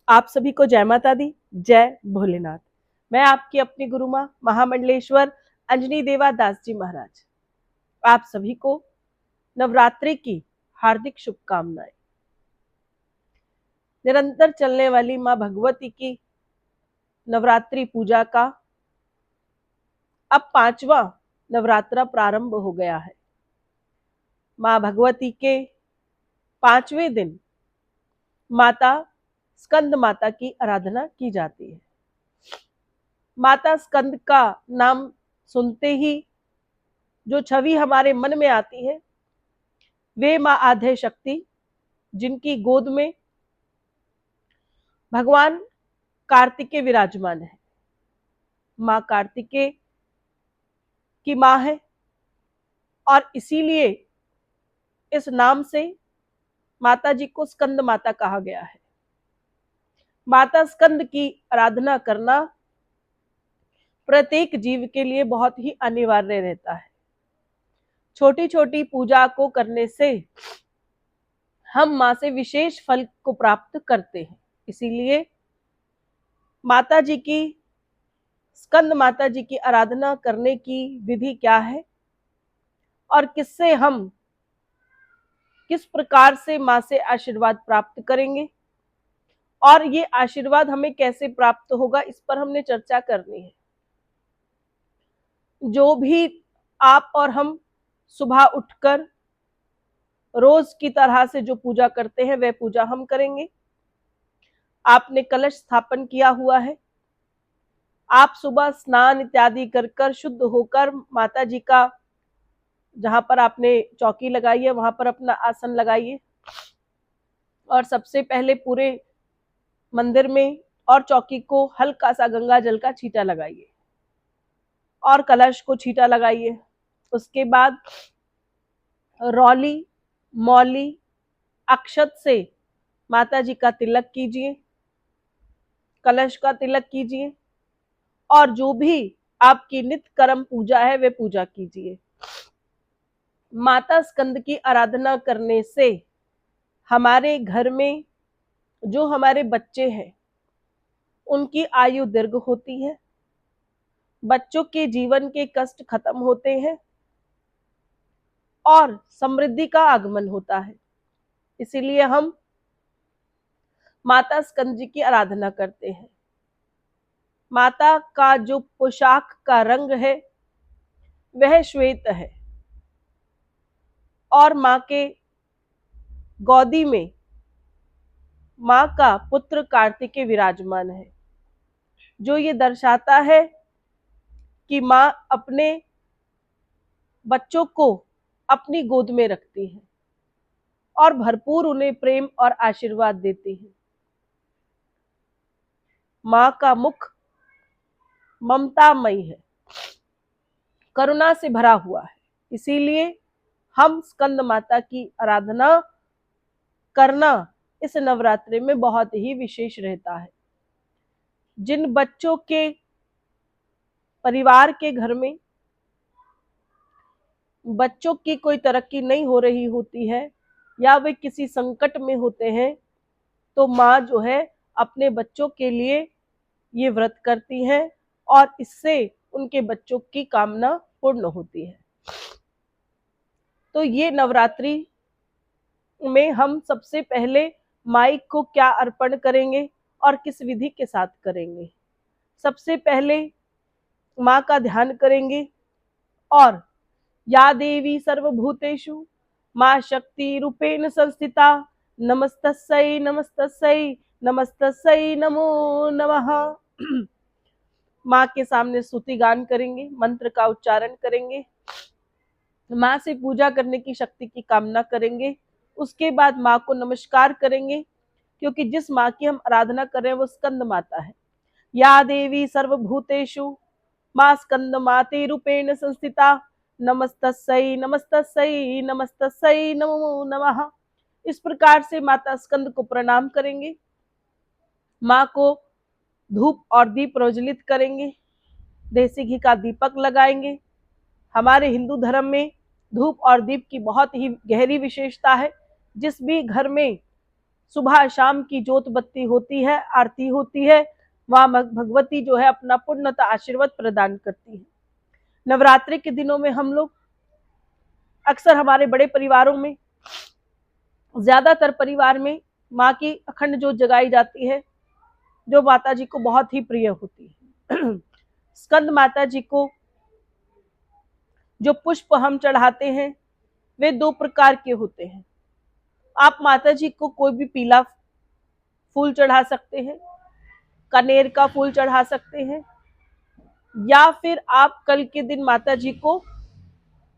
आप सभी को जय माता दी, जय भोलेनाथ। मैं आपकी अपनी गुरु माँ महामंडलेश्वर अंजनी देवा दास जी महाराज आप सभी को नवरात्रि की हार्दिक शुभकामनाएं। निरंतर चलने वाली माँ भगवती की नवरात्रि पूजा का अब 5वां नवरात्रा प्रारंभ हो गया है। माँ भगवती के 5वें दिन माता स्कंद माता की आराधना की जाती है। माता स्कंद का नाम सुनते ही जो छवि हमारे मन में आती है वे माँ आद्य शक्ति, जिनकी गोद में भगवान कार्तिकेय विराजमान है। माँ कार्तिकेय की माँ है और इसीलिए इस नाम से माता जी को स्कंद माता कहा गया है। माता स्कंद की आराधना करना प्रत्येक जीव के लिए बहुत ही अनिवार्य रहता है। छोटी छोटी पूजा को करने से हम माँ से विशेष फल को प्राप्त करते हैं। इसीलिए माता जी की स्कंद माता जी की आराधना करने की विधि क्या है और किससे हम किस प्रकार से माँ से आशीर्वाद प्राप्त करेंगे और ये आशीर्वाद हमें कैसे प्राप्त होगा, इस पर हमने चर्चा करनी है। जो भी आप और हम सुबह उठकर रोज की तरह से जो पूजा करते हैं वह पूजा हम करेंगे। आपने कलश स्थापन किया हुआ है। आप सुबह स्नान इत्यादि कर शुद्ध होकर माता जी का जहां पर आपने चौकी लगाई है वहां पर अपना आसन लगाइए और सबसे पहले पूरे मंदिर में और चौकी को हल्का सा गंगा जल का छींटा लगाइए और कलश को छींटा लगाइए। उसके बाद रौली मौली अक्षत से माता जी का तिलक कीजिए, कलश का तिलक कीजिए और जो भी आपकी नित्य कर्म पूजा है वे पूजा कीजिए। माता स्कंद की आराधना करने से हमारे घर में जो हमारे बच्चे हैं उनकी आयु दीर्घ होती है, बच्चों के जीवन के कष्ट खत्म होते हैं और समृद्धि का आगमन होता है। इसीलिए हम माता स्कंद जी की आराधना करते हैं। माता का जो पोशाक का रंग है वह श्वेत है और माँ के गोदी में माँ का पुत्र कार्तिकेय विराजमान है, जो ये दर्शाता है कि माँ अपने बच्चों को अपनी गोद में रखती है और भरपूर उन्हें प्रेम और आशीर्वाद देती है। माँ का मुख ममतामयी है, करुणा से भरा हुआ है। इसीलिए हम स्कंद माता की आराधना करना इस नवरात्रि में बहुत ही विशेष रहता है। जिन बच्चों के परिवार के घर में बच्चों की कोई तरक्की नहीं हो रही होती है या वे किसी संकट में होते हैं तो माँ जो है अपने बच्चों के लिए ये व्रत करती हैं और इससे उनके बच्चों की कामना पूर्ण होती है। तो ये नवरात्रि में हम सबसे पहले माई को क्या अर्पण करेंगे और किस विधि के साथ करेंगे। सबसे पहले माँ का ध्यान करेंगे और या देवी सर्वभूतेषु माँ शक्ति रूपेण संस्थिता नमस्तस्यै नमस्तस्यै नमस्तस्यै नमो नमः। माँ के सामने स्तुति गान करेंगे, मंत्र का उच्चारण करेंगे, माँ से पूजा करने की शक्ति की कामना करेंगे। उसके बाद माँ को नमस्कार करेंगे, क्योंकि जिस माँ की हम आराधना कर रहे हैं वो स्कंद माता है। या देवी सर्वभूतेषु माँ स्कंद माते रूपेण संस्थिता नमस्तस्यै नमस्तस्यै नमस्तस्यै नमो नमः। इस प्रकार से माता स्कंद को प्रणाम करेंगे, माँ को धूप और दीप प्रज्वलित करेंगे, देसी घी का दीपक लगाएंगे। हमारे हिंदू धर्म में धूप और दीप की बहुत ही गहरी विशेषता है। जिस भी घर में सुबह शाम की जोत बत्ती होती है, आरती होती है, वहां भगवती जो है अपना पूर्णतः आशीर्वाद प्रदान करती है। नवरात्रि के दिनों में हम लोग अक्सर हमारे बड़े परिवारों में, ज्यादातर परिवार में माँ की अखंड जोत जगाई जाती है, जो माता जी को बहुत ही प्रिय होती है। स्कंद माता जी को जो पुष्प हम चढ़ाते हैं वे 2 प्रकार के होते हैं। आप माता जी को कोई भी पीला फूल चढ़ा सकते हैं, कनेर का फूल चढ़ा सकते हैं, या फिर आप कल के दिन माता जी को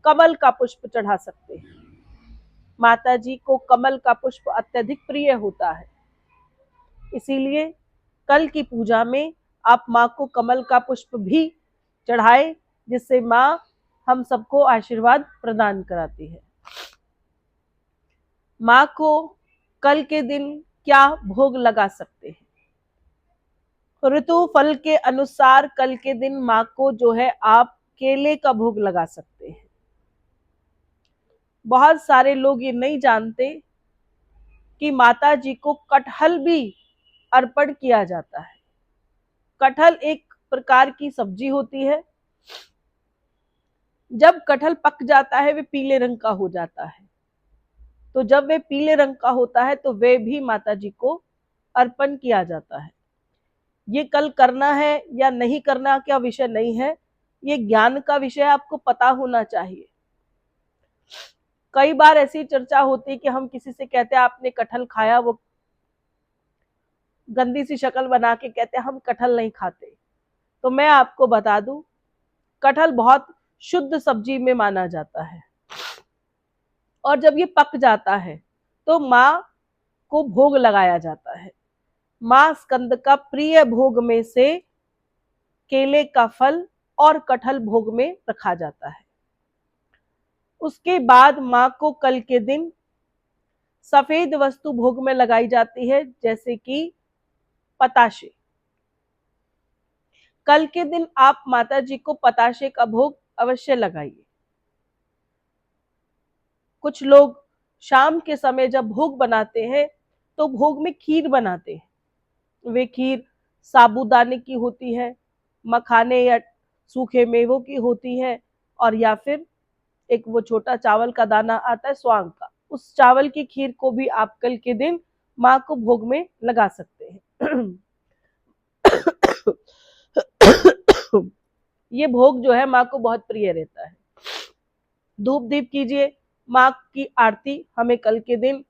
कमल का पुष्प चढ़ा सकते हैं। माता जी को कमल का पुष्प अत्यधिक प्रिय होता है, इसीलिए कल की पूजा में आप माँ को कमल का पुष्प भी चढ़ाए, जिससे माँ हम सबको आशीर्वाद प्रदान कराती है। माँ को कल के दिन क्या भोग लगा सकते हैं? ऋतु फल के अनुसार कल के दिन माँ को जो है आप केले का भोग लगा सकते हैं। बहुत सारे लोग ये नहीं जानते कि माता जी को कटहल भी अर्पण किया जाता है। कटहल एक प्रकार की सब्जी होती है। जब कटहल पक जाता है वे पीले रंग का हो जाता है, तो जब वे पीले रंग का होता है तो वे भी माता जी को अर्पण किया जाता है। ये कल करना है या नहीं करना क्या विषय नहीं है, ये ज्ञान का विषय, आपको पता होना चाहिए। कई बार ऐसी चर्चा होती है कि हम किसी से कहते हैं आपने कटहल खाया, वो गंदी सी शक्ल बना के कहते हैं हम कटहल नहीं खाते। तो मैं आपको बता दूं, कटहल बहुत शुद्ध सब्जी में माना जाता है, और जब ये पक जाता है तो माँ को भोग लगाया जाता है। माँ स्कंद का प्रिय भोग में से केले का फल और कटहल भोग में रखा जाता है। उसके बाद माँ को कल के दिन सफेद वस्तु भोग में लगाई जाती है, जैसे कि पताशे। कल के दिन आप माता जी को पताशे का भोग अवश्य लगाइए। कुछ लोग शाम के समय जब भोग बनाते हैं तो भोग में खीर बनाते हैं। वे खीर साबूदाने की होती है, मखाने या सूखे मेवों की होती है, और या फिर एक वो छोटा चावल का दाना आता है स्वांग का, उस चावल की खीर को भी आप कल के दिन माँ को भोग में लगा सकते हैं। ये भोग जो है माँ को बहुत प्रिय रहता है। धूप दीप कीजिए। माँ की आरती हमें कल के दिन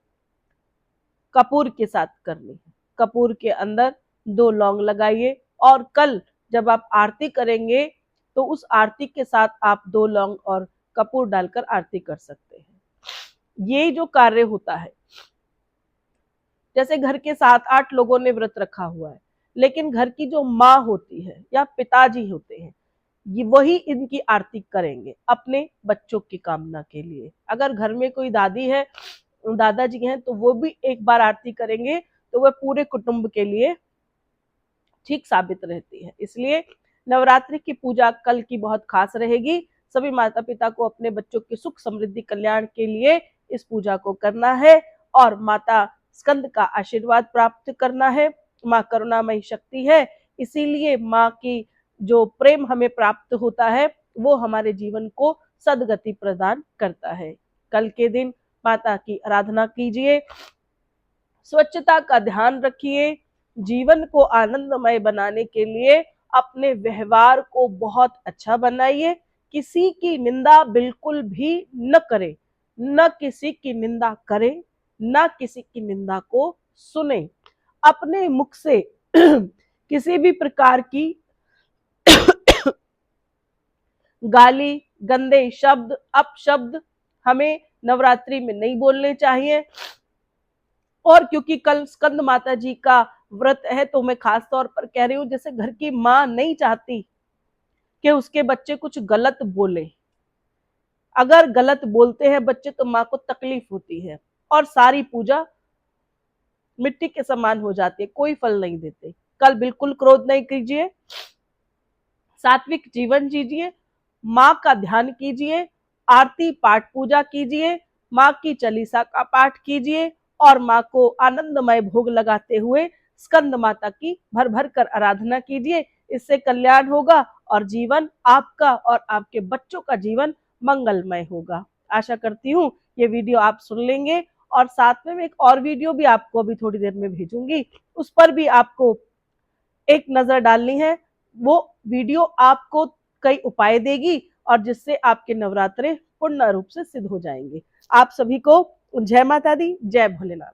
कपूर के साथ करनी है। कपूर के अंदर 2 लौंग लगाइए, और कल जब आप आरती करेंगे तो उस आरती के साथ आप 2 लौंग और कपूर डालकर आरती कर सकते हैं। ये जो कार्य होता है, जैसे घर के 7-8 लोगों ने व्रत रखा हुआ है, लेकिन घर की जो माँ होती है या पिताजी होते हैं, ये वही इनकी आरती करेंगे अपने बच्चों की कामना के लिए। अगर घर में कोई दादी है, दादाजी हैं, तो वो भी एक बार आरती करेंगे तो वह पूरे कुटुंब के लिए ठीक साबित रहती है। इसलिए नवरात्रि की पूजा कल की बहुत खास रहेगी। सभी माता पिता को अपने बच्चों के सुख समृद्धि कल्याण के लिए इस पूजा को करना है, और माता स्कंद का आशीर्वाद प्राप्त करना है। माँ करुणामयी शक्ति है, इसीलिए माँ की जो प्रेम हमें प्राप्त होता है वो हमारे जीवन को सदगति प्रदान करता है। कल के दिन माता की आराधना कीजिए, स्वच्छता का ध्यान रखिए, जीवन को आनंदमय बनाने के लिए अपने व्यवहार को बहुत अच्छा बनाइए। किसी की निंदा बिल्कुल भी न करें, न किसी की निंदा करें, न किसी की निंदा को सुने। अपने मुख से किसी भी प्रकार की गाली, गंदे शब्द, अपशब्द हमें नवरात्रि में नहीं बोलने चाहिए। और क्योंकि कल स्कंद माता जी का व्रत है तो मैं खास तौर पर कह रही हूँ, जैसे घर की माँ नहीं चाहती कि उसके बच्चे कुछ गलत बोले। अगर गलत बोलते हैं बच्चे तो माँ को तकलीफ होती है, और सारी पूजा मिट्टी के समान हो जाती है, कोई फल नहीं देते। कल बिल्कुल क्रोध नहीं कीजिए, सात्विक जीवन जीजिए, माँ का ध्यान कीजिए, आरती पाठ पूजा कीजिए, माँ की चालीसा का पाठ कीजिए, और माँ को आनंदमय भोग लगाते हुए स्कंद माता की भर भर कर आराधना कीजिए। इससे कल्याण होगा और जीवन आपका और आपके बच्चों का जीवन मंगलमय होगा। आशा करती हूँ ये वीडियो आप सुन लेंगे और साथ में एक और वीडियो भी आपको अभी थोड़ी देर में भेजूंगी, उस पर भी आपको एक नजर डालनी है। वो वीडियो आपको कई उपाय देगी और जिससे आपके नवरात्रे पूर्ण रूप से सिद्ध हो जाएंगे। आप सभी को जय माता दी, जय भोलेनाथ।